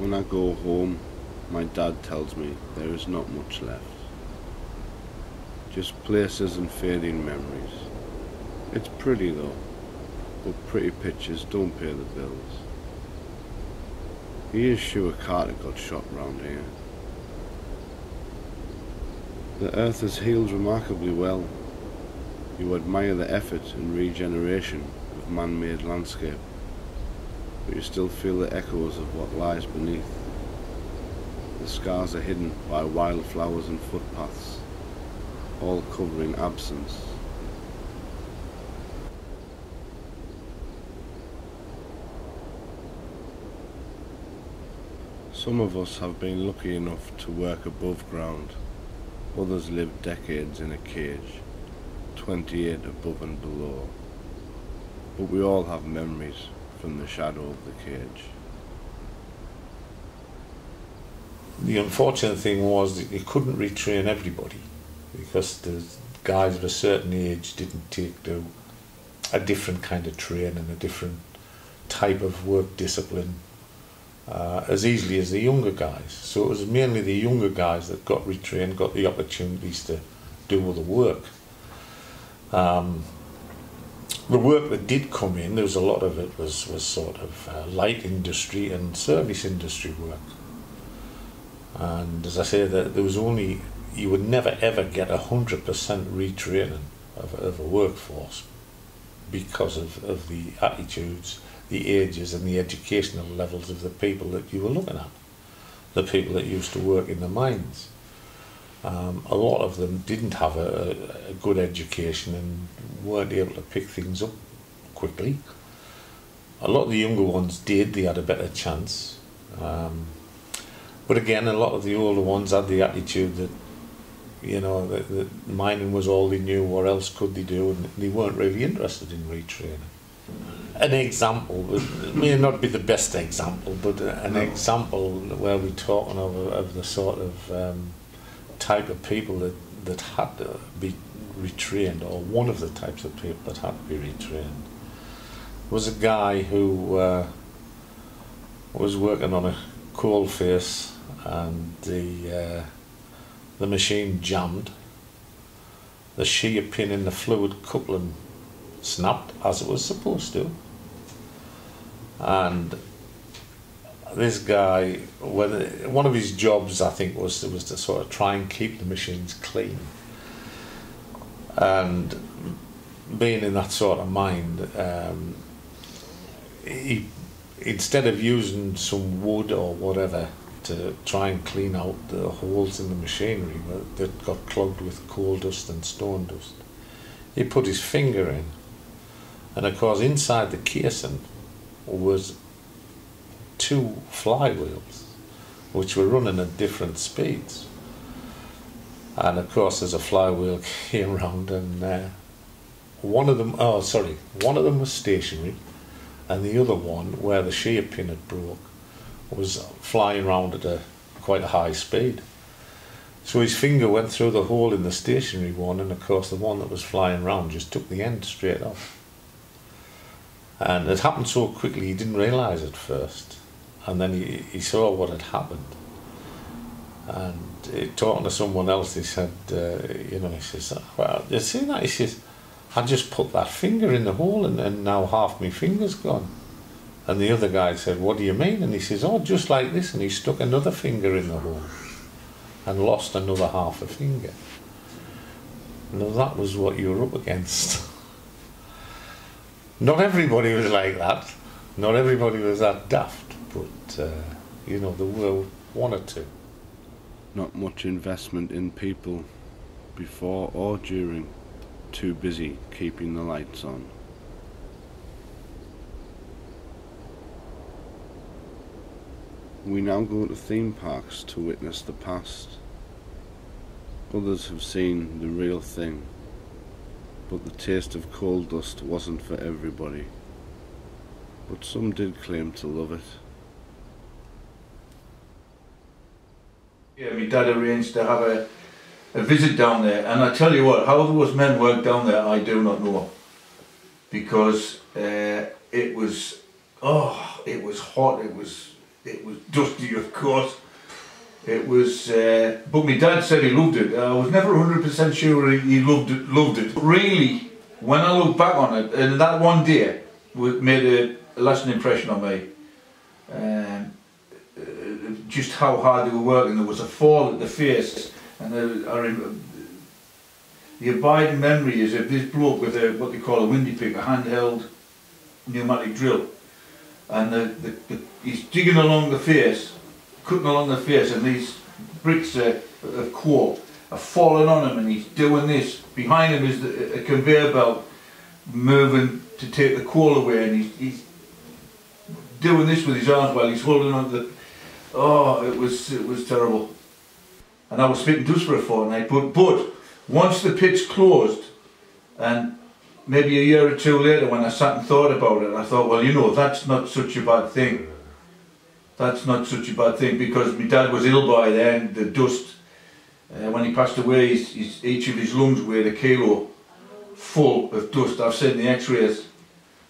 When I go home, my dad tells me there is not much left. Just places and fading memories. It's pretty though, but pretty pictures don't pay the bills. He is sure Carter got shot round here. The earth has healed remarkably well. You admire the effort and regeneration of man-made landscape, but you still feel the echoes of what lies beneath. The scars are hidden by wildflowers and footpaths, all covering absence. Some of us have been lucky enough to work above ground. Others live decades in a cage, 28 above and below. But we all have memories from the shadow of the cage. The unfortunate thing was that you couldn't retrain everybody, because the guys of a certain age didn't take to a different kind of training, a different type of work discipline as easily as the younger guys. So it was mainly the younger guys that got retrained, got the opportunities to do other work. The work that did come in, there was a lot of it was sort of light industry and service industry work. And as I say, that there was only, you would never ever get 100% retraining of a workforce because of the attitudes, the ages and the educational levels of the people that you were looking at, the people that used to work in the mines. A lot of them didn't have a good education and weren't able to pick things up quickly. A lot of the younger ones did, they had a better chance. But again, a lot of the older ones had the attitude that, you know, that mining was all they knew, what else could they do, and they weren't really interested in retraining. An example, it may not be the best example, but an example where we're talking of the sort of type of people that had to be retrained, or one of the types of people that had to be retrained, was a guy who was working on a coal face, and the machine jammed. The shear pin in the fluid coupling snapped as it was supposed to, and this guy, one of his jobs I think was to sort of try and keep the machines clean, and being in that sort of mind, he, instead of using some wood or whatever to try and clean out the holes in the machinery that got clogged with coal dust and stone dust, he put his finger in, and of course inside the casing was 2 flywheels which were running at different speeds, and of course as a flywheel came round, and one of them was stationary, and the other one, where the shear pin had broke, was flying round at quite a high speed. So his finger went through the hole in the stationary one, and of course the one that was flying round just took the end straight off. And it happened so quickly he didn't realise at first, and then he saw what had happened. And talking to someone else, he said, you know, he says, well, you see that? He says, I just put that finger in the hole, and now half my finger's gone. And the other guy said, what do you mean? And he says, oh, just like this. And he stuck another finger in the hole and lost another half a finger. Now that was what you were up against. Not everybody was like that. Not everybody was that daft. But, you know, there were 1 or 2. Not much investment in people before or during. Too busy keeping the lights on. We now go to theme parks to witness the past. Others have seen the real thing, but the taste of coal dust wasn't for everybody. But some did claim to love it. Yeah, my dad arranged to have a visit down there, and I tell you what, how those men worked down there, I do not know, because it was hot, It was dusty, of course. It was, but my dad said he loved it. I was never 100% sure he loved it. Really, when I look back on it, and that one day made a lasting impression on me. Just how hard they were working. There was a fall at the face, and the abiding memory is of this bloke with what they call a windy pick, a handheld pneumatic drill, and he's digging along the face, cutting along the face, and these bricks of coal are falling on him, and he's doing this. Behind him is a conveyor belt moving to take the coal away, and he's doing this with his arms while he's holding on to the... Oh, it was terrible. And I was spitting dust for a fortnight, but once the pit's closed, and maybe a year or two later when I sat and thought about it, I thought, well, you know, that's not such a bad thing. That's not such a bad thing, because my dad was ill by then. The dust, when he passed away, each of his lungs weighed 1 kilo full of dust. I've seen the x-rays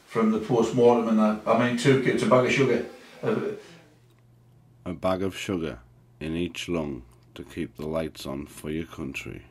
from the post-mortem, and I mean, it's a bag of sugar. A bag of sugar in each lung to keep the lights on for your country.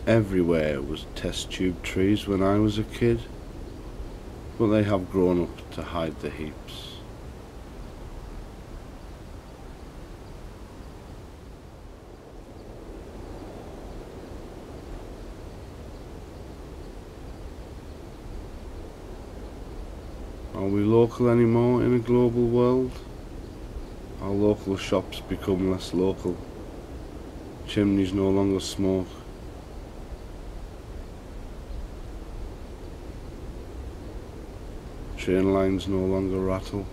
Everywhere was test tube trees when I was a kid, but they have grown up to hide the heaps. Are we local anymore in a global world? Our local shops become less local. Chimneys no longer smoke. Train lines no longer rattle.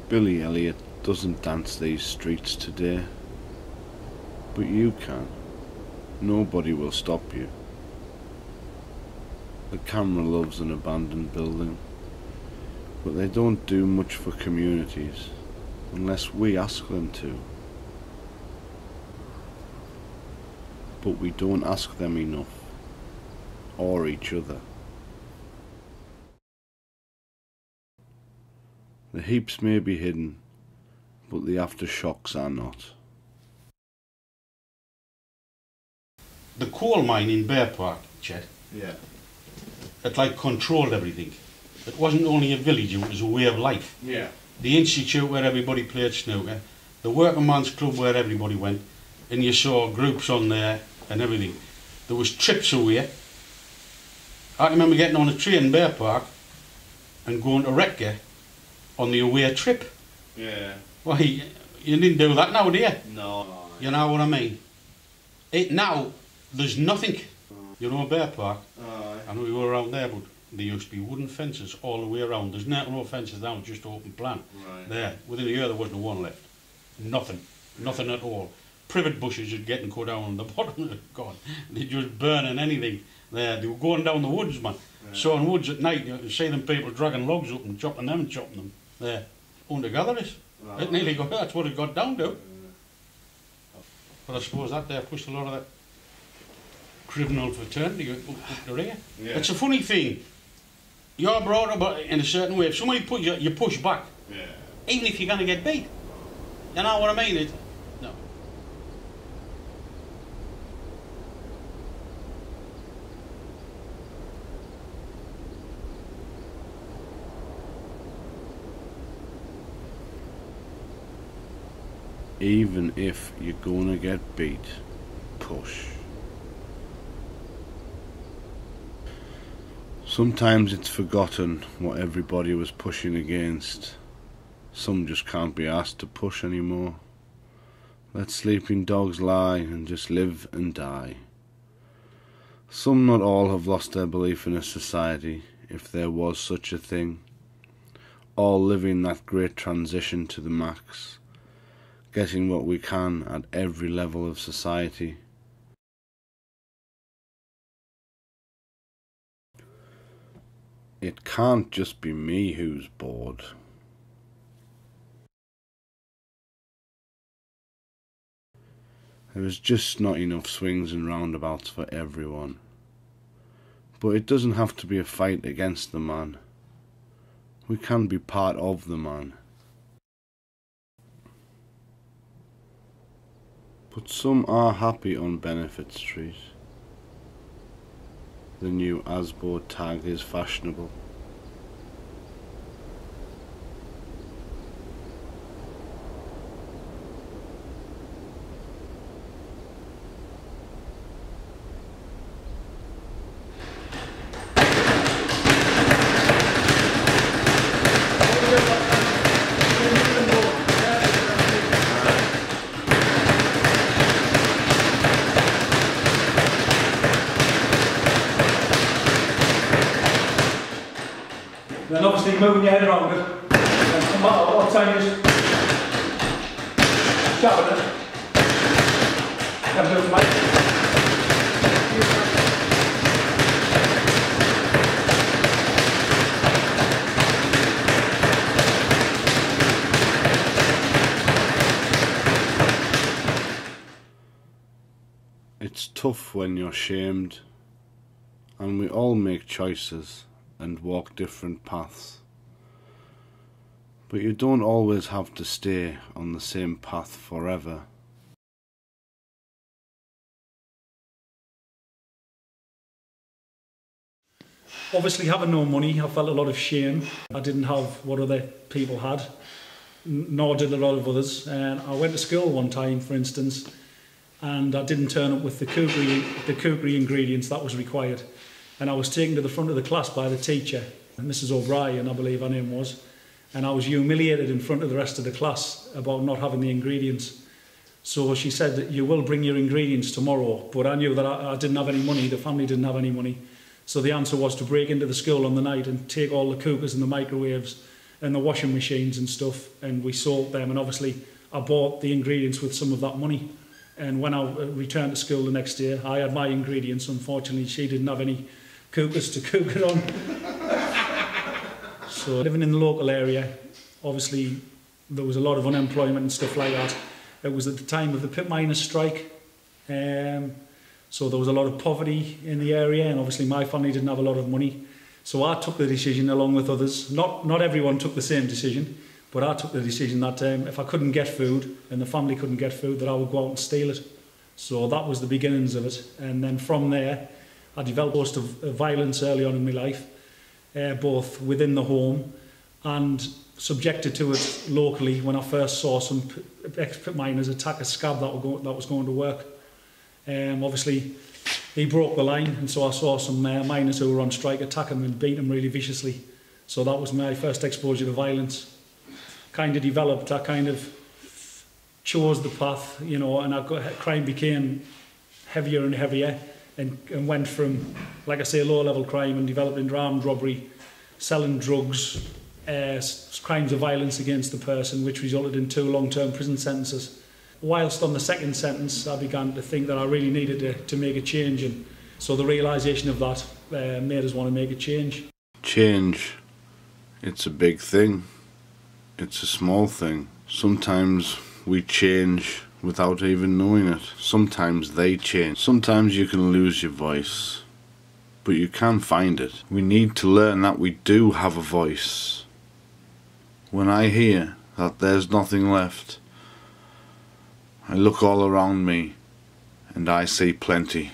Billy Elliot doesn't dance these streets today, but you can. Nobody will stop you. The camera loves an abandoned building, but they don't do much for communities unless we ask them to. But we don't ask them enough, or each other. The heaps may be hidden, but the aftershocks are not. The coal mine in Bear Park, Chet, Yeah. it like controlled everything. It wasn't only a village, it was a way of life. Yeah. The institute where everybody played snooker, the working man's club where everybody went, and you saw groups on there and everything. There was trips away. I remember getting on a train in Bear Park and going to Retke on the away trip. Yeah. Well, you didn't do that now, do you? No. You know what I mean? Now, there's nothing. You know, Bear Park, I know you were around there, but there used to be wooden fences all the way around. There's no fences now, just open plan. Right. There, within a year there wasn't one left. Nothing at all. Privet bushes are getting cut down on the bottom of it, God. They're just burning anything there. They were going down the woods, man. Yeah. Sawing woods at night, you see them people dragging logs up and chopping them there. Under galleries. Right. It nearly got, that's what it got down to. But I suppose that there pushed a lot of that criminal fraternity up the rear. Yeah. It's a funny thing. You're brought up in a certain way. If somebody puts you, you push back. Yeah. Even if you're going to get beat. You know what I mean? No. Even if you're gonna get beat, push. Sometimes it's forgotten what everybody was pushing against. Some just can't be asked to push anymore. Let sleeping dogs lie and just live and die. Some, not all, have lost their belief in a society, if there was such a thing. All living that great transition to the max, getting what we can at every level of society. It can't just be me who's bored. There is just not enough swings and roundabouts for everyone. But it doesn't have to be a fight against the man. We can be part of the man. But some are happy on Benefit Street. The new Asbo tag is fashionable. Then obviously moving your head around it, and no matter what time you just shoving it, can do it, mate. It's tough when you're shamed, and we all make choices and walk different paths. But you don't always have to stay on the same path forever. Obviously having no money, I felt a lot of shame. I didn't have what other people had, nor did a lot of others. And I went to school one time, for instance, and I didn't turn up with the kukri ingredients that was required. And I was taken to the front of the class by the teacher, Mrs. O'Brien, I believe her name was, and I was humiliated in front of the rest of the class about not having the ingredients. So she said that you will bring your ingredients tomorrow, but I knew that I didn't have any money, the family didn't have any money. So the answer was to break into the school on the night and take all the cookers and the microwaves and the washing machines and stuff, and we sold them, and obviously I bought the ingredients with some of that money. And when I returned to school the next day, I had my ingredients. Unfortunately, she didn't have any cookers to cook it on. So living in the local area, obviously there was a lot of unemployment and stuff like that. It was at the time of the pit miners' strike, so there was a lot of poverty in the area, and obviously my family didn't have a lot of money. So I took the decision along with others. Not everyone took the same decision, but I took the decision that if I couldn't get food and the family couldn't get food, that I would go out and steal it. So that was the beginnings of it. And then from there, I developed a host of violence early on in my life, both within the home and subjected to it locally when I first saw some ex-pit miners attack a scab that was going to work. Obviously, he broke the line, and so I saw some miners who were on strike attack him and beat him really viciously. So that was my first exposure to violence. Kind of developed, I kind of chose the path, you know, and crime became heavier and heavier and went from, like I say, low-level crime and developed into armed robbery, selling drugs, crimes of violence against the person, which resulted in 2 long-term prison sentences. Whilst on the second sentence, I began to think that I really needed to make a change, and so the realisation of that made us want to make a change. Change. It's a big thing. It's a small thing. Sometimes we change without even knowing it. Sometimes they change. Sometimes you can lose your voice, but you can find it. We need to learn that we do have a voice. When I hear that there's nothing left, I look all around me and I see plenty.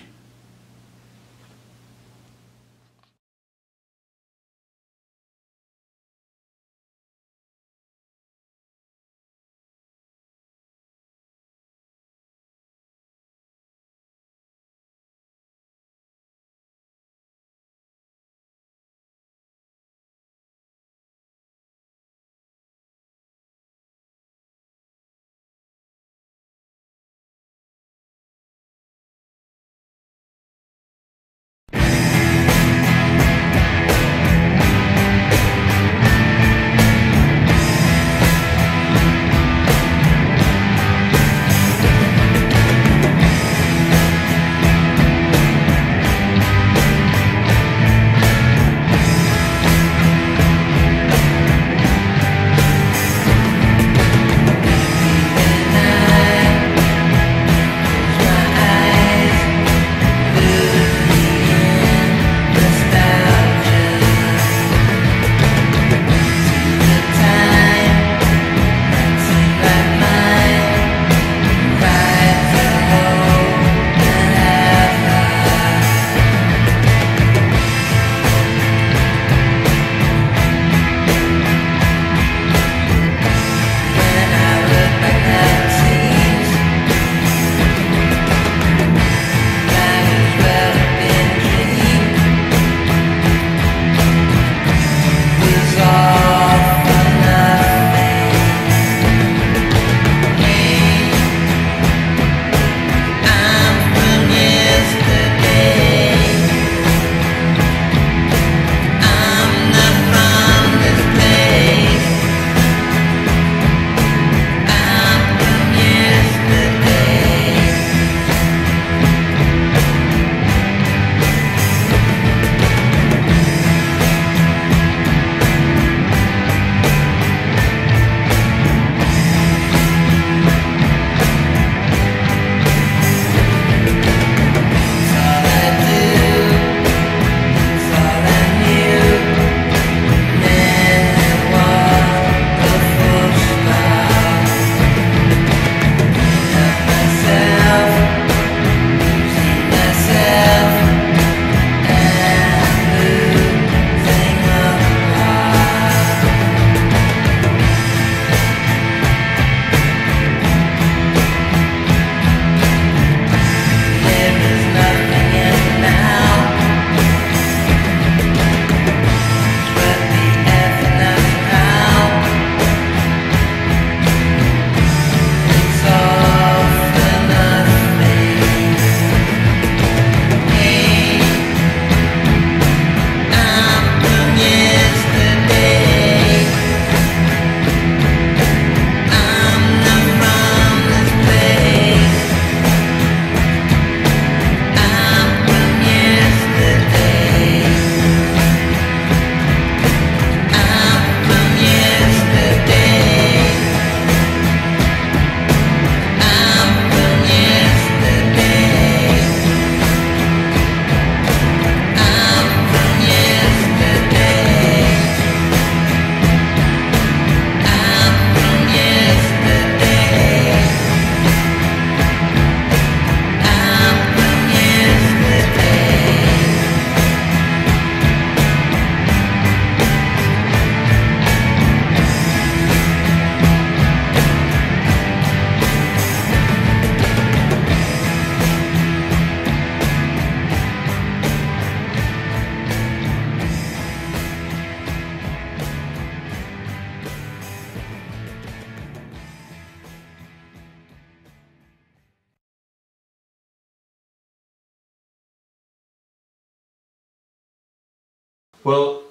Well,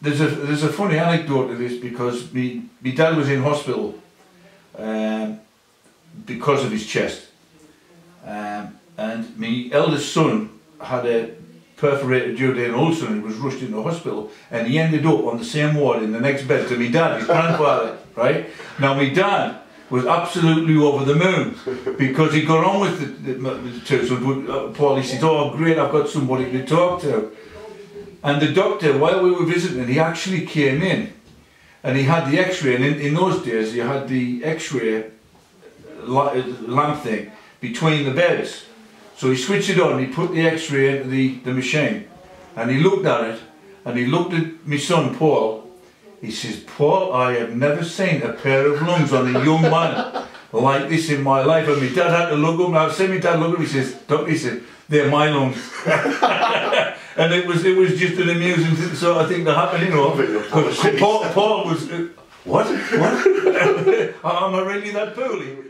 there's a funny anecdote to this, because me dad was in hospital because of his chest, and my eldest son had a perforated duodenal ulcer and he was rushed into hospital, and he ended up on the same ward in the next bed to my dad, his grandfather, right? Now my dad was absolutely over the moon because he got on with the two. So Paul, he said, oh great, I've got somebody to talk to. And the doctor, while we were visiting, he actually came in and he had the x-ray, and in those days you had the x-ray lamp thing between the beds. So he switched it on, he put the x-ray into the machine, and he looked at it, and he looked at my son Paul. He says, Paul, I have never seen a pair of lungs on a young man like this in my life. And my dad had to look up, and I've seen my dad look up, he says, Doctor, he said, they're my lungs. And it was just an amusing sort of thing to happen, you know. Paul was, what? Am I really that poorly?